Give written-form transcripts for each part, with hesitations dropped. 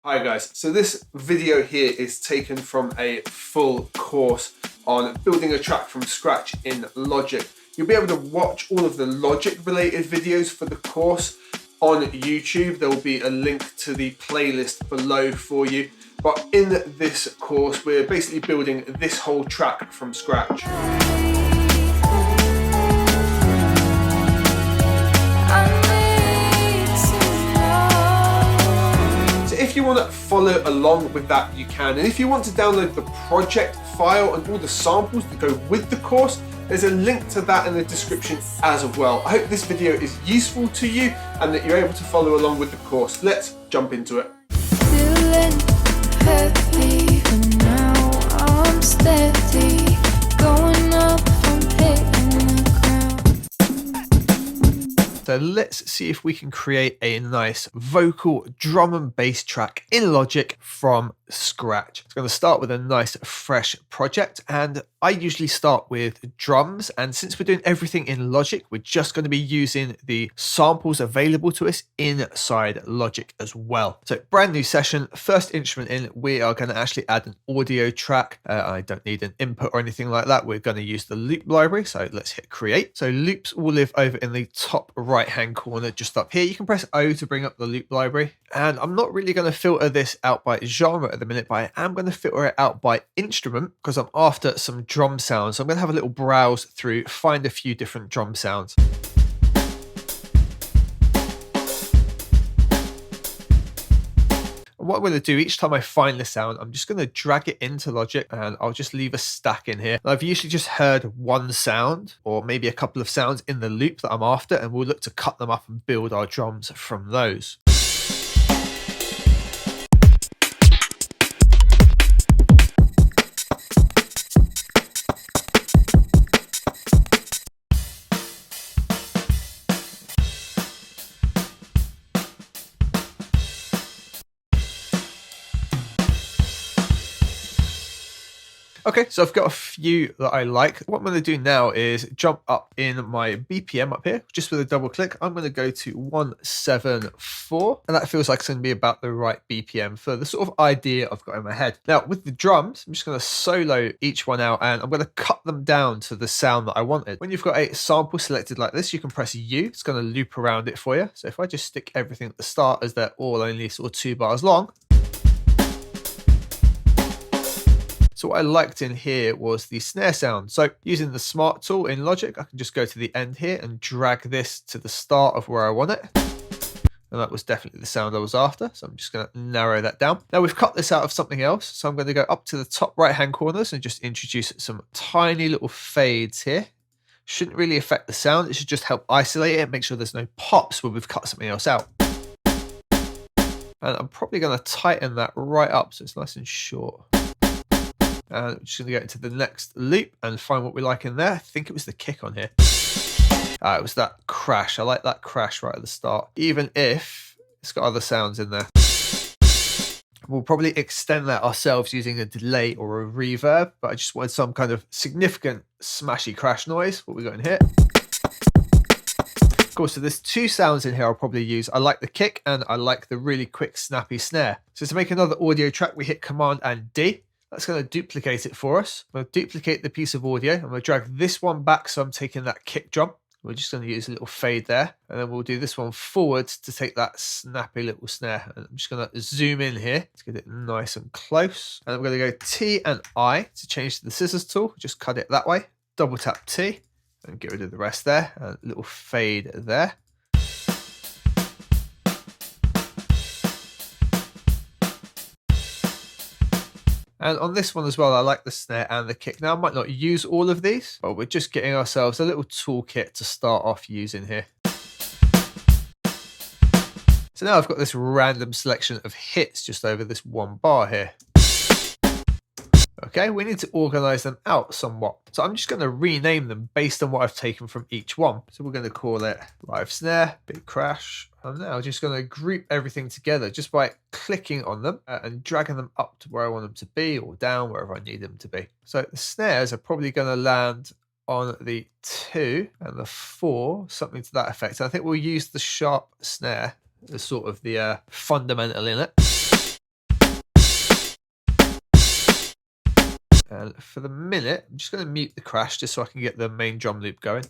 Hi guys, so this video here is taken from a full course on building a track from scratch in Logic. You'll be able to watch all of the Logic related videos for the course on YouTube. There will be a link to the playlist below for you. But in this course, we're basically building this whole track from scratch. If you want to follow along with that, you can. And if you want to download the project file and all the samples that go with the course, there's a link to that in the description as well. I hope this video is useful to you and that you're able to follow along with the course. Let's jump into it. Feeling heavy, but now I'm steady, going up from hitting the ground. So let's see if we can create a nice vocal drum and bass track in Logic from scratch. It's going to start with a nice fresh project, and I usually start with drums, and since we're doing everything in Logic, we're just going to be using the samples available to us inside Logic as well. So brand new session, first instrument in, we are going to actually add an audio track. I don't need an input or anything like that. We're going to use the loop library, so let's hit create. So loops will live over in the top right hand corner just up here. You can press O to bring up the loop library, and I'm not really going to filter this out by genre at the minute, but I am going to filter it out by instrument because I'm after some drum sounds. So I'm going to have a little browse through, find a few different drum sounds. And what I'm going to do each time I find the sound, I'm just going to drag it into Logic and I'll just leave a stack in here. And I've usually just heard one sound or maybe a couple of sounds in the loop that I'm after, and we'll look to cut them up and build our drums from those. Okay, so I've got a few that I like. What I'm going to do now is jump up in my BPM up here, just with a double click. I'm going to go to 174, and that feels like it's going to be about the right BPM for the sort of idea I've got in my head. Now, with the drums, I'm just going to solo each one out, and I'm going to cut them down to the sound that I wanted. When you've got a sample selected like this, you can press U. It's going to loop around it for you. So if I just stick everything at the start, as they're all only sort of 2 bars long, so what I liked in here was the snare sound. So using the Smart tool in Logic, I can just go to the end here and drag this to the start of where I want it. And that was definitely the sound I was after. So I'm just going to narrow that down. Now we've cut this out of something else. So I'm going to go up to the top right hand corners and just introduce some tiny little fades here. Shouldn't really affect the sound. It should just help isolate it and make sure there's no pops where we've cut something else out. And I'm probably going to tighten that right up so it's nice and short. And I'm just going to go into the next loop and find what we like in there. I think it was the kick on here. It was that crash. I like that crash right at the start, even if it's got other sounds in there. We'll probably extend that ourselves using a delay or a reverb, but I just wanted some kind of significant smashy crash noise. What we got in here? Cool, so there's 2 sounds in here I'll probably use. I like the kick and I like the really quick snappy snare. So to make another audio track, we hit Command and D. That's going to duplicate it for us. I'm going to duplicate the piece of audio. I'm going to drag this one back, so I'm taking that kick drum. We're just going to use a little fade there. And then we'll do this one forward to take that snappy little snare. And I'm just going to zoom in here to get it nice and close. And I'm going to go T and I to change to the scissors tool. Just cut it that way. Double tap T and get rid of the rest there. And a little fade there. And on this one as well, I like the snare and the kick. Now, I might not use all of these, but we're just getting ourselves a little toolkit to start off using here. So now I've got this random selection of hits just over this one bar here. Okay, we need to organize them out somewhat. So I'm just going to rename them based on what I've taken from each one. So we're going to call it live snare, big crash. I'm now just going to group everything together just by clicking on them and dragging them up to where I want them to be, or down wherever I need them to be. So the snares are probably going to land on the 2 and the 4, something to that effect. And I think we'll use the sharp snare as sort of the fundamental in it. And for the minute, I'm just going to mute the crash just so I can get the main drum loop going.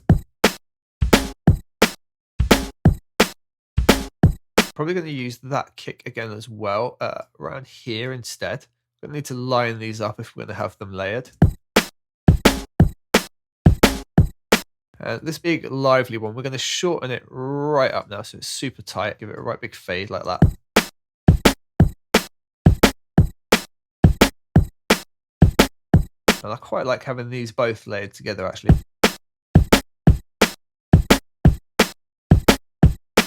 Probably going to use that kick again as well, around here instead. We're going to need to line these up if we're going to have them layered. And this big lively one, we're going to shorten it right up now so it's super tight. Give it a right big fade like that. And I quite like having these both layered together actually.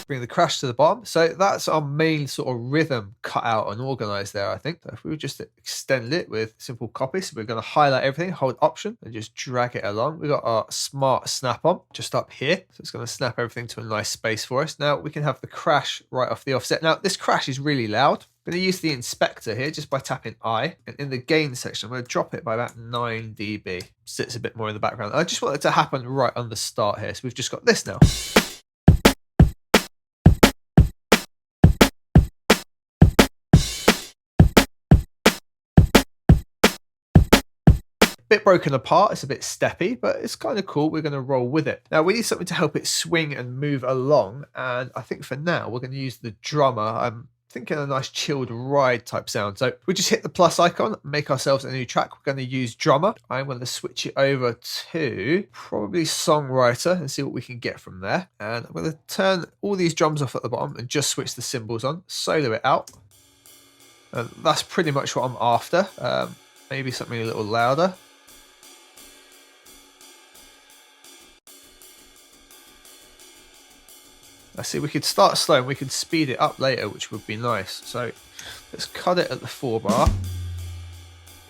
Bring the crash to the bottom. So that's our main sort of rhythm cut out and organized there, I think. So if we would just extend it with simple copy, so we're going to highlight everything, hold Option, and just drag it along. We've got our smart snap on just up here. So it's going to snap everything to a nice space for us. Now we can have the crash right off the offset. Now this crash is really loud. I'm going to use the inspector here just by tapping I, and in the gain section, I'm going to drop it by about 9 dB. Sits a bit more in the background. I just want it to happen right on the start here. So we've just got this now. Bit broken apart, it's a bit steppy, but it's kind of cool. We're going to roll with it. Now we need something to help it swing and move along, and I think for now we're going to use the drummer. I'm thinking a nice chilled ride type sound. So we just hit the plus icon, make ourselves a new track. We're going to use drummer. I'm going to switch it over to probably songwriter and see what we can get from there. And I'm going to turn all these drums off at the bottom and just switch the cymbals on, solo it out. And that's pretty much what I'm after. Maybe something a little louder. I see we could start slow and we could speed it up later, which would be nice. So let's cut it at the 4 bar.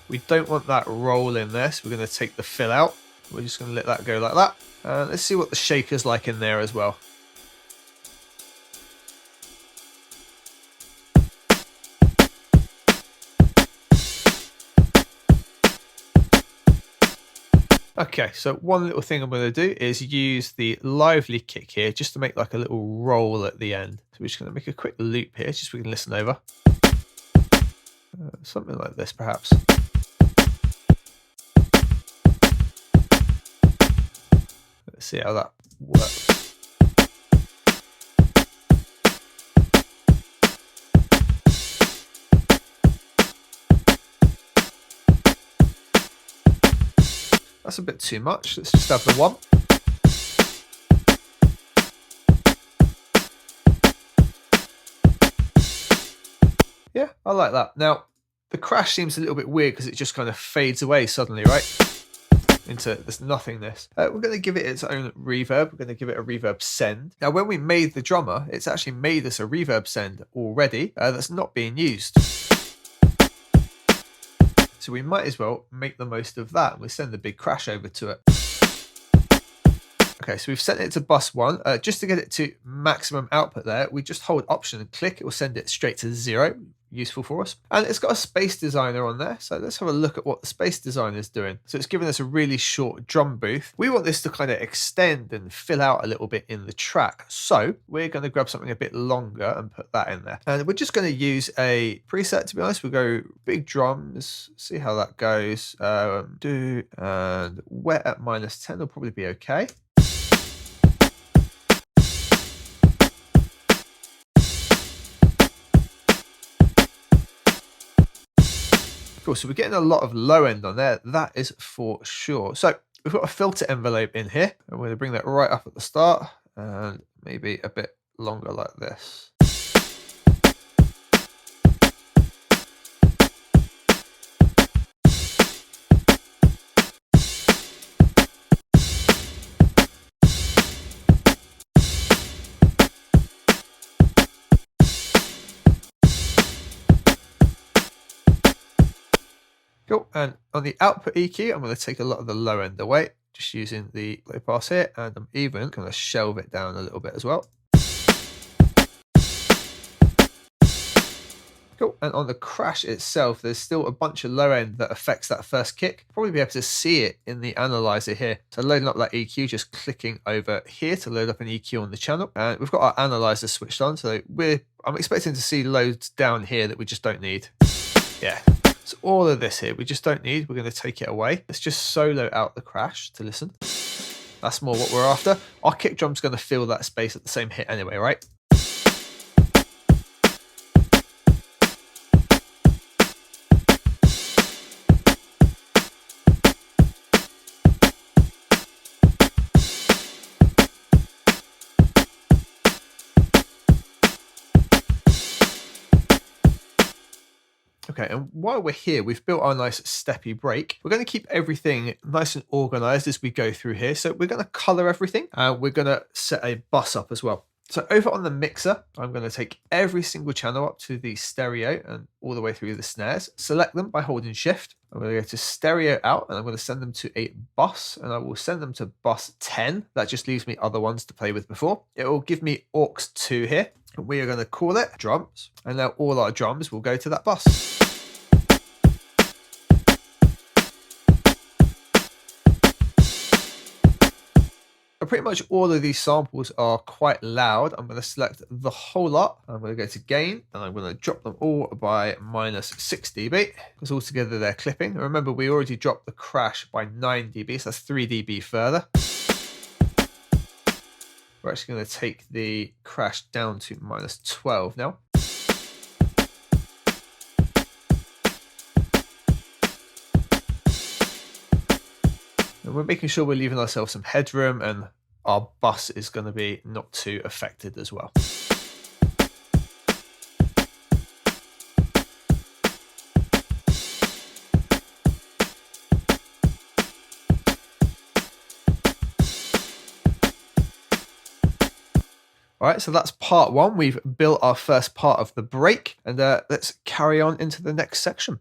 We don't want that roll in there, so we're going to take the fill out. We're just going to let that go like that. And let's see what the shaker's like in there as well. Okay, so one little thing I'm going to do is use the lively kick here just to make like a little roll at the end. So we're just going to make a quick loop here just so we can listen over. Something like this perhaps. Let's see how that works. That's a bit too much. Let's just have the 1. Yeah, I like that. Now, the crash seems a little bit weird because it just kind of fades away suddenly, right? Into this nothingness. We're going to give it its own reverb. We're going to give it a reverb send. Now, when we made the drummer, it's actually made us a reverb send already that's not being used. So we might as well make the most of that. We'll send the big crash over to it. Okay, so we've sent it to bus 1. Just to get it to maximum output there, we just hold Option and click. It will send it straight to 0. Useful for us. And it's got a space designer on there. So let's have a look at what the space designer is doing. So it's giving us a really short drum booth. We want this to kind of extend and fill out a little bit in the track. So we're going to grab something a bit longer and put that in there. And we're just going to use a preset, to be honest. We'll go big drums, see how that goes. And wet at -10 will probably be okay. Cool, so we're getting a lot of low end on there, that is for sure. So we've got a filter envelope in here, and we're going to bring that right up at the start, and maybe a bit longer like this. Cool, and on the output EQ, I'm going to take a lot of the low end away, just using the low pass here, and I'm even going to shelve it down a little bit as well. Cool, and on the crash itself, there's still a bunch of low end that affects that first kick. Probably be able to see it in the analyzer here. So loading up that EQ, just clicking over here to load up an EQ on the channel. And we've got our analyzer switched on, so I'm expecting to see loads down here that we just don't need. Yeah. So all of this here, we just don't need. We're going to take it away. Let's just solo out the crash to listen. That's more what we're after. Our kick drum's going to fill that space at the same hit anyway, right? Okay, and while we're here, we've built our nice steppy break. We're going to keep everything nice and organized as we go through here. So we're going to color everything, and we're going to set a bus up as well. So over on the mixer, I'm going to take every single channel up to the stereo and all the way through the snares, select them by holding shift. I'm going to go to stereo out, and I'm going to send them to a bus, and I will send them to bus 10. That just leaves me other ones to play with before. It will give me aux 2 here. We are going to call it drums, and now all our drums will go to that bus. Pretty much all of these samples are quite loud. I'm going to select the whole lot. I'm going to go to gain, and I'm going to drop them all by -6 dB, because altogether they're clipping. Remember, we already dropped the crash by 9 dB, so that's 3 dB further. We're actually going to take the crash down to -12 now. And we're making sure we're leaving ourselves some headroom, and our bus is going to be not too affected as well. All right, so that's part one. We've built our first part of the break, and let's carry on into the next section.